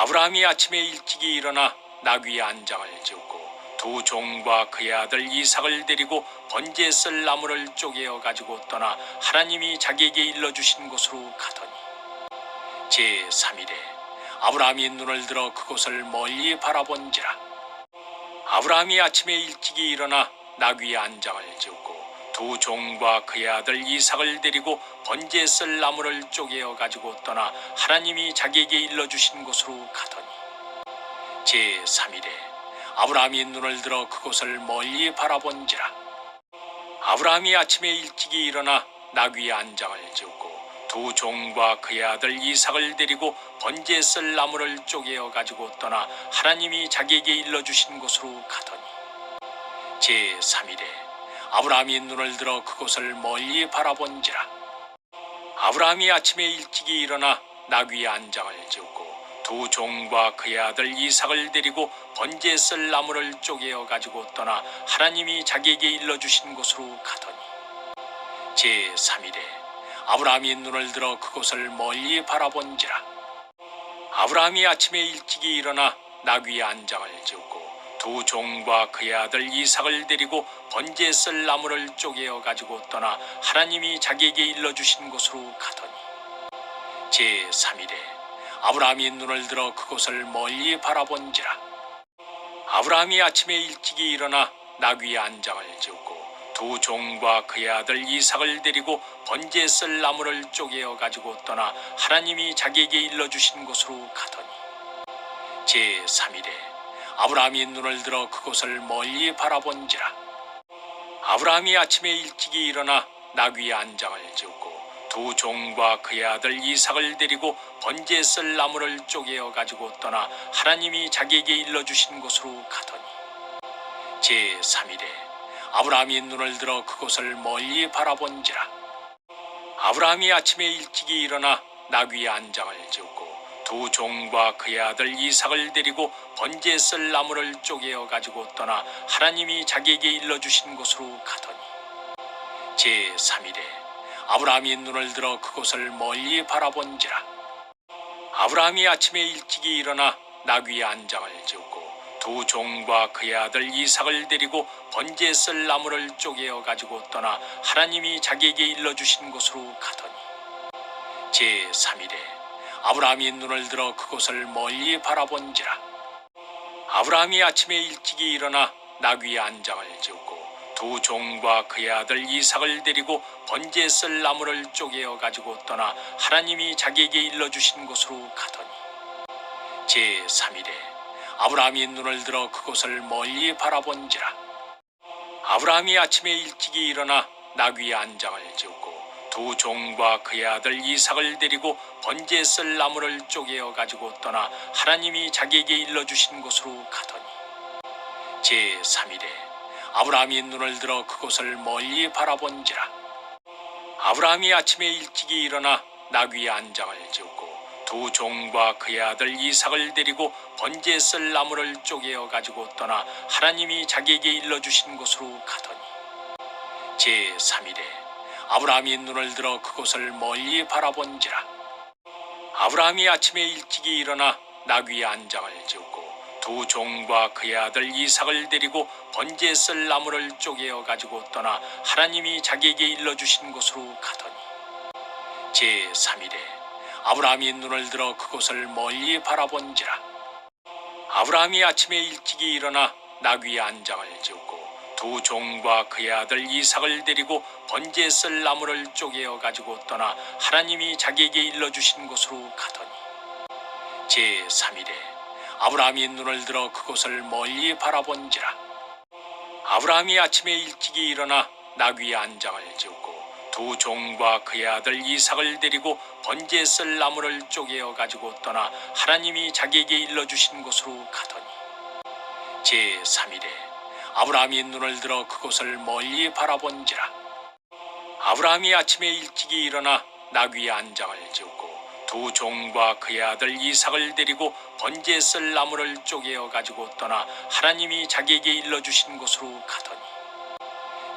아브라함이 아침에 일찍이 일어나 나귀 안장을 지었고 두 종과 그의 아들 이삭을 데리고 번제에 쓸 나무를 쪼개어 가지고 떠나 하나님이 자기에게 일러주신 곳으로 가더니 제3일에 아브라함이 눈을 들어 그곳을 멀리 바라본지라. 아브라함이 아침에 일찍이 일어나 나귀 안장을 지었고 두 종과 그의 아들 이삭을 데리고 번제에 쓸 나무를 쪼개어 가지고 떠나 하나님이 자기에게 일러주신 곳으로 가더니 제3일에 아브라함이 눈을 들어 그곳을 멀리 바라본지라. 아브라함이 아침에 일찍이 일어나 나귀 안장을 지었고 두 종과 그의 아들 이삭을 데리고 번제에 쓸 나무를 쪼개어 가지고 떠나 하나님이 자기에게 일러주신 곳으로 가더니 제3일에 아브라함이 눈을 들어 그곳을 멀리 바라본지라. 아브라함이 아침에 일찍이 일어나 나귀 안장을 지었고 두 종과 그의 아들 이삭을 데리고 번제에 쓸 나무를 쪼개어 가지고 떠나 하나님이 자기에게 일러주신 곳으로 가더니 제3일에 아브라함이 눈을 들어 그곳을 멀리 바라본지라. 아브라함이 아침에 일찍이 일어나 나귀 안장을 지었고 두 종과 그의 아들 이삭을 데리고 번제에 쓸 나무를 쪼개어 가지고 떠나 하나님이 자기에게 일러주신 곳으로 가더니 제3일에 아브라함이 눈을 들어 그곳을 멀리 바라본지라. 아브라함이 아침에 일찍이 일어나 나귀 안장을 지었고 두 종과 그의 아들 이삭을 데리고 번제에 쓸 나무를 쪼개어 가지고 떠나 하나님이 자기에게 일러주신 곳으로 가더니 제3일에 아브라함이 눈을 들어 그곳을 멀리 바라본지라. 아브라함이 아침에 일찍이 일어나 나귀 안장을 지었고 두 종과 그의 아들 이삭을 데리고 번제에 쓸 나무를 쪼개어 가지고 떠나 하나님이 자기에게 일러주신 곳으로 가더니 제3일에 아브라함이 눈을 들어 그곳을 멀리 바라본지라. 아브라함이 아침에 일찍이 일어나 나귀 안장을 지었고 두 종과 그의 아들 이삭을 데리고 번제에 쓸 나무를 쪼개어 가지고 떠나 하나님이 자기에게 일러주신 곳으로 가더니 제3일에 아브라함이 눈을 들어 그곳을 멀리 바라본지라. 아브라함이 아침에 일찍이 일어나 나귀 안장을 지었고 두 종과 그의 아들 이삭을 데리고 번제에 쓸 나무를 쪼개어 가지고 떠나 하나님이 자기에게 일러주신 곳으로 가더니 제3일에 아브라함이 눈을 들어 그곳을 멀리 바라본지라. 아브라함이 아침에 일찍이 일어나 나귀 안장을 지었고 두 종과 그의 아들 이삭을 데리고 번제에 쓸 나무를 쪼개어 가지고 떠나 하나님이 자기에게 일러주신 곳으로 가더니 제3일에 아브라함이 눈을 들어 그곳을 멀리 바라본지라. 아브라함이 아침에 일찍이 일어나 나귀 안장을 지었고 두 종과 그의 아들 이삭을 데리고 번제에 쓸 나무를 쪼개어 가지고 떠나 하나님이 자기에게 일러주신 곳으로 가더니 제3일에 아브라함이 눈을 들어 그곳을 멀리 바라본지라. 아브라함이 아침에 일찍이 일어나 나귀 안장을 지었고 두 종과 그의 아들 이삭을 데리고 번제에 쓸 나무를 쪼개어 가지고 떠나 하나님이 자기에게 일러주신 곳으로 가더니 제3일에 아브라함이 눈을 들어 그곳을 멀리 바라본지라. 아브라함이 아침에 일찍이 일어나 나귀 안장을 지었고 두 종과 그의 아들 이삭을 데리고 번제에 쓸 나무를 쪼개어 가지고 떠나 하나님이 자기에게 일러주신 곳으로 가더니 제3일에 아브라함이 눈을 들어 그곳을 멀리 바라본지라. 아브라함이 아침에 일찍이 일어나 나귀 안장을 지었고 두 종과 그의 아들 이삭을 데리고 번제에 쓸 나무를 쪼개어 가지고 떠나 하나님이 자기에게 일러주신 곳으로 가더니 제3일에 아브라함이 눈을 들어 그곳을 멀리 바라본지라. 아브라함이 아침에 일찍이 일어나 나귀 안장을 지었고 두 종과 그의 아들 이삭을 데리고 번제에 쓸 나무를 쪼개어 가지고 떠나 하나님이 자기에게 일러주신 곳으로 가더니 제3일에 아브라함이 눈을 들어 그곳을 멀리 바라본지라. 아브라함이 아침에 일찍이 일어나 나귀 안장을 지었고 두 종과 그의 아들 이삭을 데리고 번제에 쓸 나무를 쪼개어 가지고 떠나 하나님이 자기에게 일러주신 곳으로 가더니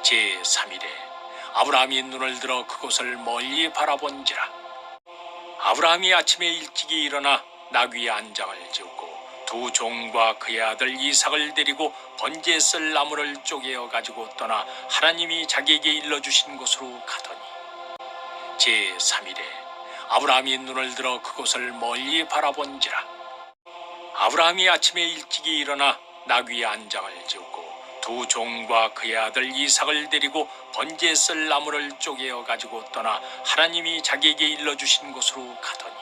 제3일에 아브라함이 눈을 들어 그곳을 멀리 바라본지라. 아브라함이 아침에 일찍이 일어나 나귀의 안장을 지우고 두 종과 그의 아들 이삭을 데리고 번제에 쓸 나무를 쪼개어 가지고 떠나 하나님이 자기에게 일러주신 곳으로 가더니 제3일에 아브라함이 눈을 들어 그곳을 멀리 바라본지라. 아브라함이 아침에 일찍이 일어나 나귀의 안장을 지우고 두 종과 그의 아들 이삭을 데리고 번제에 쓸 나무를 쪼개어 가지고 떠나 하나님이 자기에게 일러주신 곳으로 가더니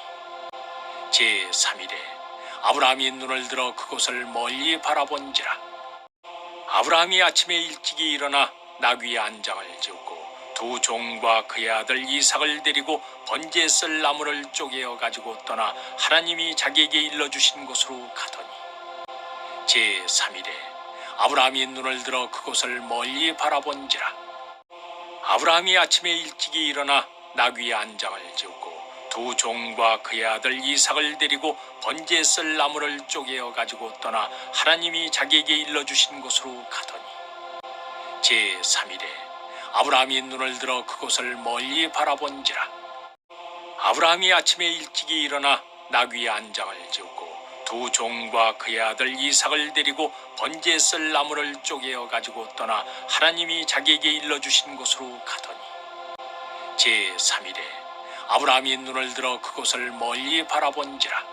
제3일에 아브라함이 눈을 들어 그곳을 멀리 바라본지라. 아브라함이 아침에 일찍이 일어나 나귀의 안장을 지우고 두 종과 그의 아들 이삭을 데리고 번제에 쓸 나무를 쪼개어 가지고 떠나 하나님이 자기에게 일러주신 곳으로 가더니 제3일에 아브라함이 눈을 들어 그곳을 멀리 바라본지라. 아브라함이 아침에 일찍이 일어나 나귀의 안장을 지우고 두 종과 그의 아들 이삭을 데리고 번제에 쓸 나무를 쪼개어 가지고 떠나 하나님이 자기에게 일러주신 곳으로 가더니 제3일에 아브라함이 눈을 들어 그곳을 멀리 바라본지라. 아브라함이 아침에 일찍이 일어나 나귀의 안장을 지우고 두 종과 그의 아들 이삭을 데리고 번제에 쓸 나무를 쪼개어 가지고 떠나 하나님이 자기에게 일러주신 곳으로 가더니 제3일에 아브라함이 눈을 들어 그곳을 멀리 바라본지라.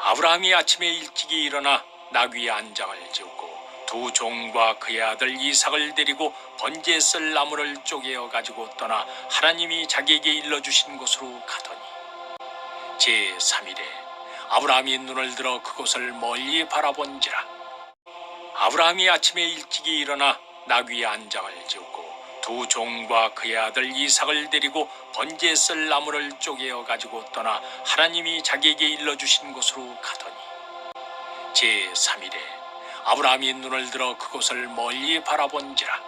아브라함이 아침에 일찍이 일어나 나귀의 안장을 지우고 두 종과 그의 아들 이삭을 데리고 번제에 쓸 나무를 쪼개어 가지고 떠나 하나님이 자기에게 일러주신 곳으로 가더니 제3일에 아브라함이 눈을 들어 그곳을 멀리 바라본지라. 아브라함이 아침에 일찍이 일어나 나귀의 안장을 지우고 두 종과 그의 아들 이삭을 데리고 번제에 쓸 나무를 쪼개어 가지고 떠나 하나님이 자기에게 일러주신 곳으로 가더니 제3일에 아브라함이 눈을 들어 그곳을 멀리 바라본지라.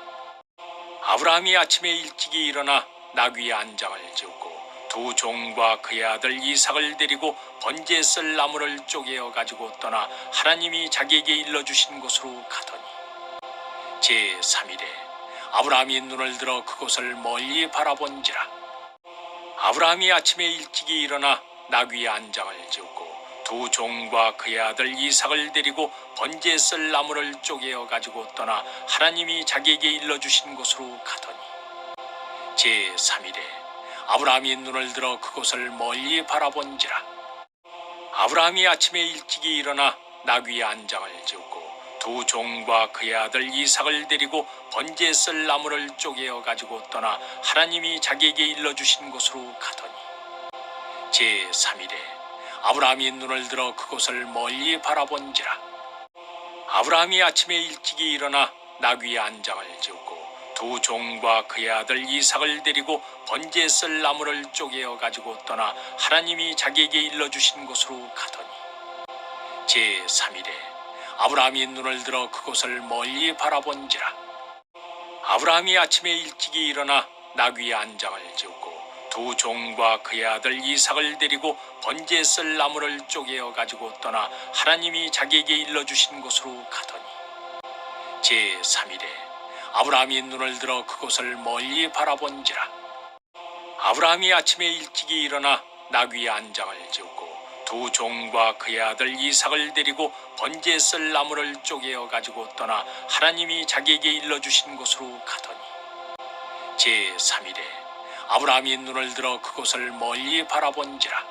아브라함이 아침에 일찍이 일어나 나귀의 안장을 지우고 두 종과 그의 아들 이삭을 데리고 번제에 쓸 나무를 쪼개어 가지고 떠나 하나님이 자기에게 일러주신 곳으로 가더니 제3일에 아브라함이 눈을 들어 그곳을 멀리 바라본지라. 아브라함이 아침에 일찍이 일어나 나귀의 안장을 지우고 두 종과 그의 아들 이삭을 데리고 번제에 쓸 나무를 쪼개어 가지고 떠나 하나님이 자기에게 일러주신 곳으로 가더니 제3일에 아브라함이 눈을 들어 그곳을 멀리 바라본지라. 아브라함이 아침에 일찍이 일어나 나귀의 안장을 지우고 두 종과 그의 아들 이삭을 데리고 번제에 쓸 나무를 쪼개어 가지고 떠나 하나님이 자기에게 일러주신 곳으로 가더니 제3일에 아브라함이 눈을 들어 그곳을 멀리 바라본지라. 아브라함이 아침에 일찍이 일어나 나귀의 안장을 지우고 두 종과 그의 아들 이삭을 데리고 번제에 쓸 나무를 쪼개어 가지고 떠나 하나님이 자기에게 일러주신 곳으로 가더니 제3일에 아브라함이 눈을 들어 그곳을 멀리 바라본지라. 아브라함이 아침에 일찍이 일어나 나귀의 안장을 지우고 두 종과 그의 아들 이삭을 데리고 번제에 쓸 나무를 쪼개어 가지고 떠나 하나님이 자기에게 일러주신 곳으로 가더니 제3일에 아브라함이 눈을 들어 그곳을 멀리 바라본지라. 아브라함이 아침에 일찍이 일어나 나귀의 안장을 지우고 두 종과 그의 아들 이삭을 데리고 번제에 쓸 나무를 쪼개어 가지고 떠나 하나님이 자기에게 일러주신 곳으로 가더니 제3일에 아브라함이 눈을 들어 그곳을 멀리 바라본지라.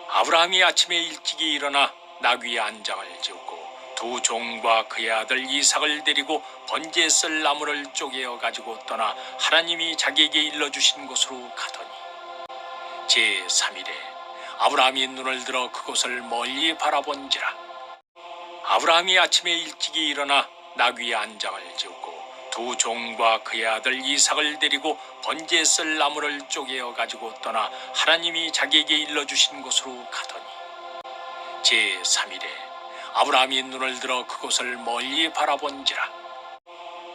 아브라함이 아침에 일찍이 일어나 나귀의 안장을 지우고 두 종과 그의 아들 이삭을 데리고 번제에 쓸 나무를 쪼개어 가지고 떠나 하나님이 자기에게 일러주신 곳으로 가더니 제3일에 아브라함이 눈을 들어 그곳을 멀리 바라본지라. 아브라함이 아침에 일찍이 일어나 나귀의 안장을 지우고 두 종과 그의 아들 이삭을 데리고 번제에 쓸 나무를 쪼개어 가지고 떠나 하나님이 자기에게 일러주신 곳으로 가더니 제3일에 아브라함이 눈을 들어 그곳을 멀리 바라본지라.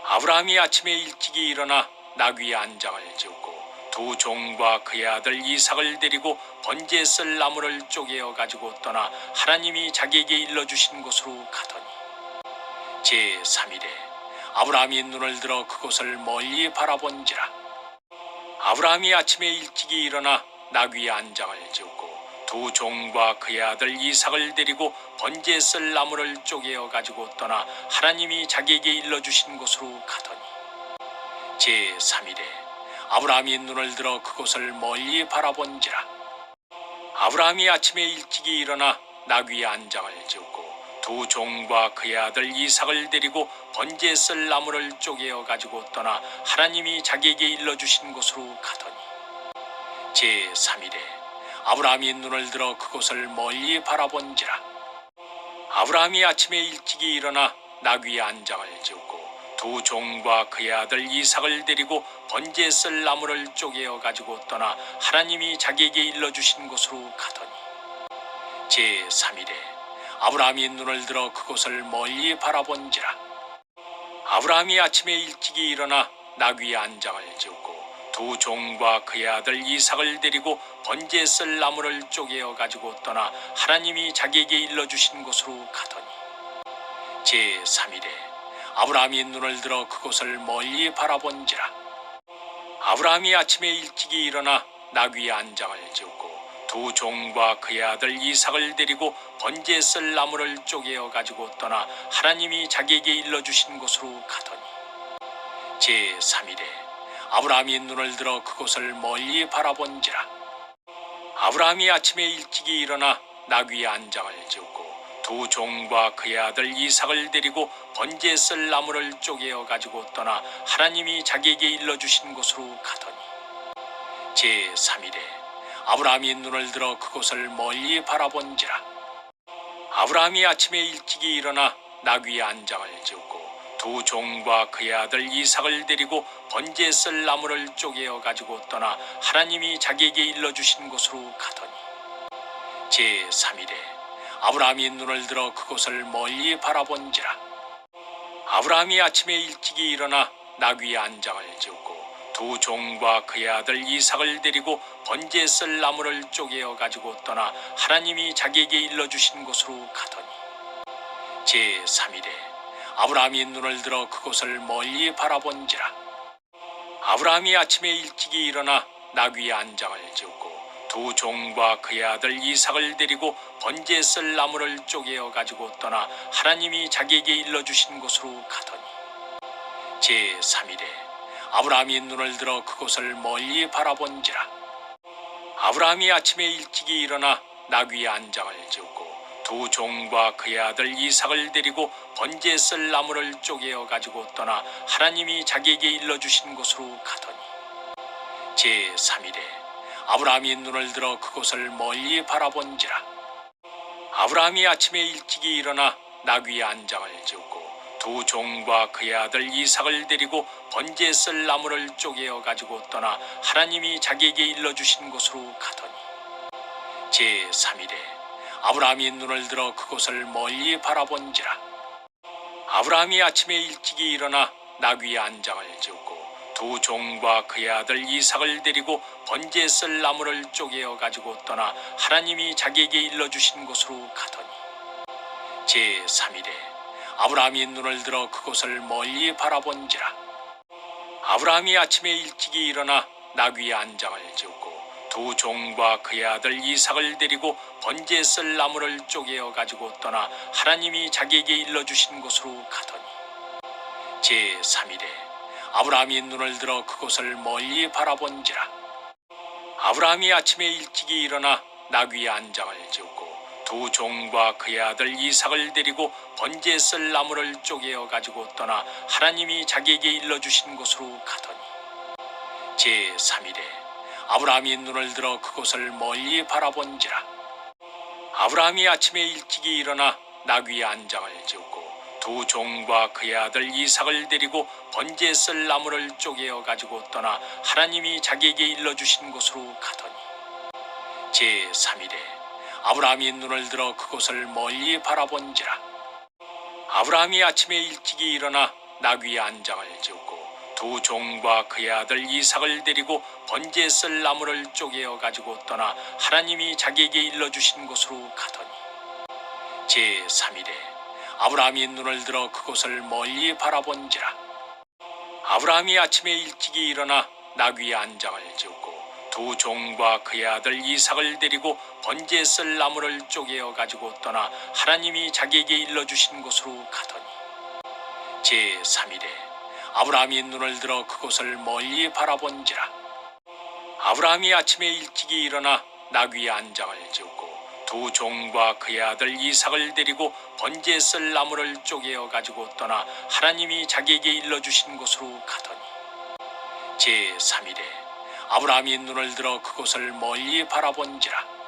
아브라함이 아침에 일찍이 일어나 나귀의 안장을 지우고 두 종과 그의 아들 이삭을 데리고 번제에 쓸 나무를 쪼개어 가지고 떠나 하나님이 자기에게 일러주신 곳으로 가더니 제3일에 아브라함이 눈을 들어 그곳을 멀리 바라본지라. 아브라함이 아침에 일찍이 일어나 나귀의 안장을 지우고 두 종과 그의 아들 이삭을 데리고 번제에 쓸 나무를 쪼개어 가지고 떠나 하나님이 자기에게 일러주신 곳으로 가더니 제3일에 아브라함이 눈을 들어 그곳을 멀리 바라본지라. 아브라함이 아침에 일찍이 일어나 나귀의 안장을 지우고 두 종과 그의 아들 이삭을 데리고 번제에 쓸 나무를 쪼개어 가지고 떠나 하나님이 자기에게 일러주신 곳으로 가더니 제3일에 아브라함이 눈을 들어 그곳을 멀리 바라본지라. 아브라함이 아침에 일찍이 일어나 나귀의 안장을 지우고 두 종과 그의 아들 이삭을 데리고 번제에 쓸 나무를 쪼개어 가지고 떠나 하나님이 자기에게 일러주신 곳으로 가더니 제3일에 아브라함이 눈을 들어 그곳을 멀리 바라본지라. 아브라함이 아침에 일찍이 일어나 나귀의 안장을 지우고 두 종과 그의 아들 이삭을 데리고 번제에 쓸 나무를 쪼개어 가지고 떠나 하나님이 자기에게 일러주신 곳으로 가더니 제3일에 아브라함이 눈을 들어 그곳을 멀리 바라본지라. 아브라함이 아침에 일찍이 일어나 나귀의 안장을 지우고 두 종과 그의 아들 이삭을 데리고 번제에 쓸 나무를 쪼개어 가지고 떠나 하나님이 자기에게 일러주신 곳으로 가더니 제3일에 아브라함이 눈을 들어 그곳을 멀리 바라본지라. 아브라함이 아침에 일찍이 일어나 나귀의 안장을 지우고 두 종과 그의 아들 이삭을 데리고 번제에 쓸 나무를 쪼개어 가지고 떠나 하나님이 자기에게 일러주신 곳으로 가더니 제3일에 아브라함이 눈을 들어 그곳을 멀리 바라본지라. 아브라함이 아침에 일찍이 일어나 나귀의 안장을 지우고 두 종과 그의 아들 이삭을 데리고 번제에 쓸 나무를 쪼개어 가지고 떠나 하나님이 자기에게 일러주신 곳으로 가더니 제3일에 아브라함이 눈을 들어 그곳을 멀리 바라본지라. 아브라함이 아침에 일찍이 일어나 나귀의 안장을 지우고 두 종과 그의 아들 이삭을 데리고 번제에 쓸 나무를 쪼개어 가지고 떠나 하나님이 자기에게 일러주신 곳으로 가더니 제3일에 아브라함이 눈을 들어 그곳을 멀리 바라본지라. 아브라함이 아침에 일찍이 일어나 나귀의 안장을 지우고 두 종과 그의 아들 이삭을 데리고 번제에 쓸 나무를 쪼개어 가지고 떠나 하나님이 자기에게 일러주신 곳으로 가더니 제3일에 아브라함이 눈을 들어 그곳을 멀리 바라본지라. 아브라함이 아침에 일찍이 일어나 나귀의 안장을 지우고 두 종과 그의 아들 이삭을 데리고 번제에 쓸 나무를 쪼개어 가지고 떠나 하나님이 자기에게 일러주신 곳으로 가더니 제3일에 아브라함이 눈을 들어 그곳을 멀리 바라본지라. 아브라함이 아침에 일찍이 일어나 나귀의 안장을 지우고 두 종과 그의 아들 이삭을 데리고 번제에 쓸 나무를 쪼개어 가지고 떠나 하나님이 자기에게 일러주신 곳으로 가더니 제3일에 아브라함이 눈을 들어 그곳을 멀리 바라본지라. 아브라함이 아침에 일찍이 일어나 나귀의 안장을 지우고 두 종과 그의 아들 이삭을 데리고 번제에 쓸 나무를 쪼개어 가지고 떠나 하나님이 자기에게 일러주신 곳으로 가더니 제3일에 아브라함이 눈을 들어 그곳을 멀리 바라본지라. 아브라함이 아침에 일찍이 일어나 나귀의 안장을 지우고 두 종과 그의 아들 이삭을 데리고 번제에 쓸 나무를 쪼개어 가지고 떠나 하나님이 자기에게 일러주신 곳으로 가더니 제3일에 아브라함이 눈을 들어 그곳을 멀리 바라본지라. 아브라함이 아침에 일찍이 일어나 나귀의 안장을 지우고 두 종과 그의 아들 이삭을 데리고 번제에 쓸 나무를 쪼개어 가지고 떠나 하나님이 자기에게 일러주신 곳으로 가더니 제3일에 아브라함이 눈을 들어 그곳을 멀리 바라본지라. 아브라함이 아침에 일찍이 일어나 나귀의 안장을 지우고 두 종과 그의 아들 이삭을 데리고 번제에 쓸 나무를 쪼개어 가지고 떠나 하나님이 자기에게 일러주신 곳으로 가더니 제3일에 아브라함이 눈을 들어 그곳을 멀리 바라본지라. 아브라함이 아침에 일찍이 일어나 나귀의 안장을 지우고 두 종과 그의 아들 이삭을 데리고 번제에 쓸 나무를 쪼개어 가지고 떠나 하나님이 자기에게 일러주신 곳으로 가더니 제3일에 아브라함이 눈을 들어 그곳을 멀리 바라본지라. 아브라함이 아침에 일찍이 일어나 나귀의 안장을 지우고 두 종과 그의 아들 이삭을 데리고 번제에 쓸 나무를 쪼개어 가지고 떠나 하나님이 자기에게 일러주신 곳으로 가더니 제3일에 아브라함이 눈을 들어 그곳을 멀리 바라본지라. 아브라함이 아침에 일찍이 일어나 나귀의 안장을 지우고 두 종과 그의 아들 이삭을 데리고 번제에 쓸 나무를 쪼개어 가지고 떠나 하나님이 자기에게 일러주신 곳으로 가더니 제3일에 아브라함이 눈을 들어 그곳을 멀리 바라본지라.